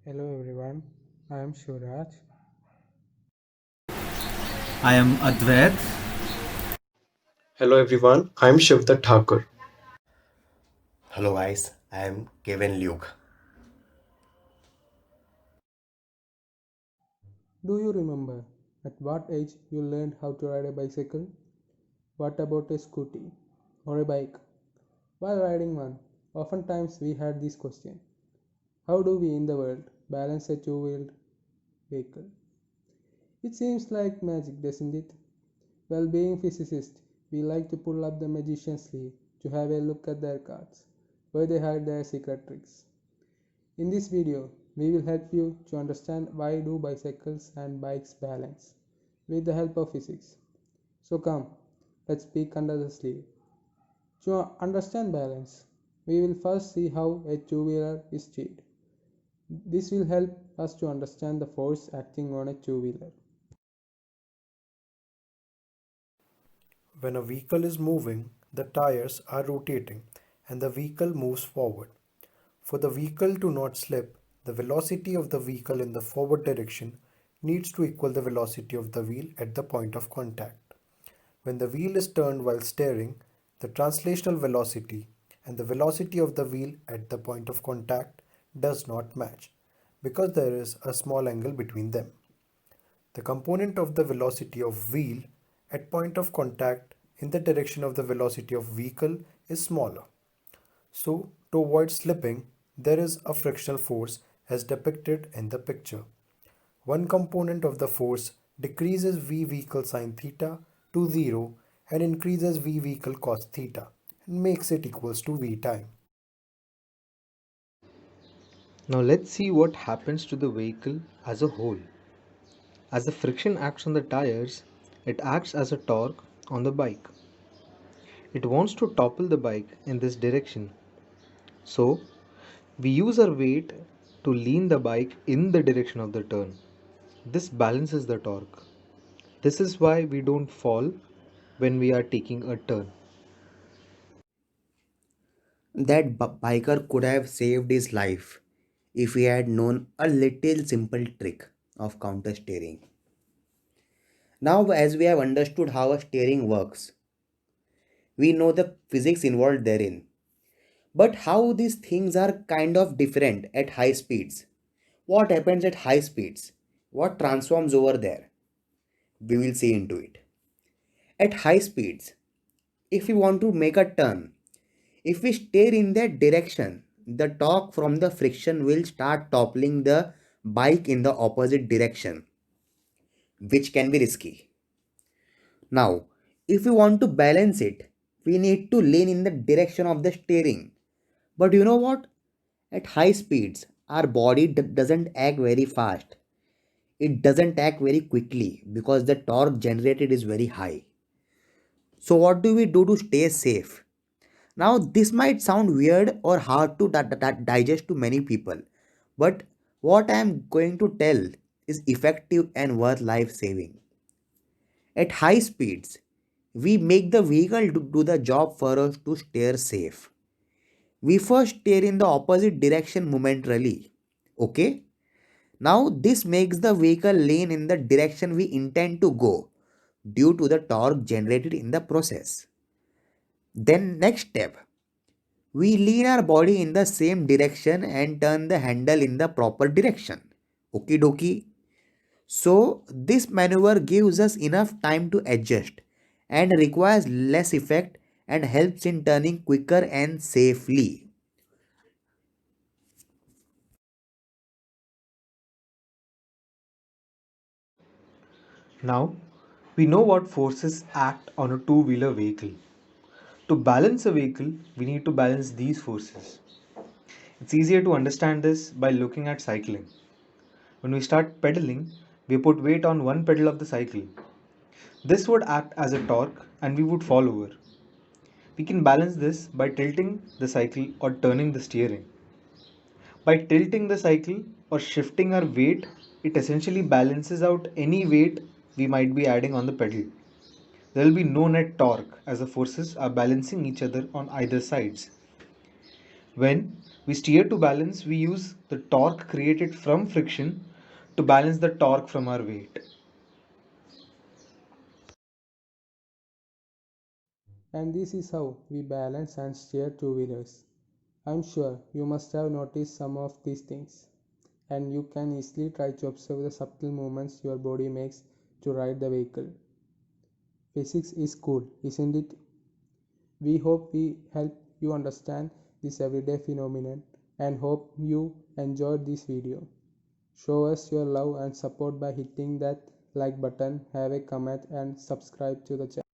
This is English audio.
Hello everyone, I am Shivraj. I am Advait. Hello everyone, I'm Shivdat Thakur. Hello guys, I am Kevin Luke. Do you remember at what age you learned how to ride a bicycle? What about a scooty or a bike? While riding one, oftentimes we had this question: how do we in the world balance a two-wheeled vehicle? It seems like magic, doesn't it? Well, being physicists, we like to pull up the magician's sleeve to have a look at their cards, where they hide their secret tricks. In this video, we will help you to understand why do bicycles and bikes balance with the help of physics. So come, let's peek under the sleeve. To understand balance, we will first see how a two-wheeler is steered. This will help us to understand the force acting on a two-wheeler. When a vehicle is moving, the tires are rotating and the vehicle moves forward. For the vehicle to not slip, the velocity of the vehicle in the forward direction needs to equal the velocity of the wheel at the point of contact. When the wheel is turned while steering, the translational velocity and the velocity of the wheel at the point of contact does not match because there is a small angle between them. The component of the velocity of wheel at point of contact in the direction of the velocity of vehicle is smaller. So, to avoid slipping, there is a frictional force as depicted in the picture. One component of the force decreases v vehicle sine theta to 0 and increases v vehicle cos theta and makes it equals to v time. Now let's see what happens to the vehicle as a whole. As the friction acts on the tires, it acts as a torque on the bike. It wants to topple the bike in this direction. So, we use our weight to lean the bike in the direction of the turn. This balances the torque. This is why we don't fall when we are taking a turn. That biker could have saved his life if he had known a little simple trick of counter steering. Now, as we have understood how a steering works, we know the physics involved therein. But how these things are kind of different at high speeds. What happens at high speeds? What transforms over there? We will see into it. At high speeds, if we want to make a turn, if we steer in that direction, the torque from the friction will start toppling the bike in the opposite direction, which can be risky. Now, if we want to balance it, we need to lean in the direction of the steering. But you know what? At high speeds, our body doesn't act very fast. It doesn't act very quickly because the torque generated is very high. So, what do we do to stay safe? Now, this might sound weird or hard to digest to many people, but what I am going to tell is effective and worth life saving. At high speeds, we make the vehicle do the job for us to steer safe. We first steer in the opposite direction momentarily. Okay? Now, this makes the vehicle lean in the direction we intend to go due to the torque generated in the process. Then, next step, we lean our body in the same direction and turn the handle in the proper direction. Okie dokie. So, this maneuver gives us enough time to adjust and requires less effect and helps in turning quicker and safely. Now, we know what forces act on a two-wheeler vehicle. To balance a vehicle, we need to balance these forces. It's easier to understand this by looking at cycling. When we start pedaling, we put weight on one pedal of the cycle. This would act as a torque and we would fall over. We can balance this by tilting the cycle or turning the steering. By tilting the cycle or shifting our weight, it essentially balances out any weight we might be adding on the pedal. There will be no net torque as the forces are balancing each other on either sides. When We steer to balance, we use the torque created from friction to balance the torque from our weight. And this is how we balance and steer two-wheelers. I'm sure you must have noticed some of these things, and you can easily try to observe the subtle movements your body makes to ride the vehicle. Physics is cool, isn't it? We hope we help you understand this everyday phenomenon and hope you enjoyed this video. Show us your love and support by hitting that like button, have a comment and subscribe to the channel.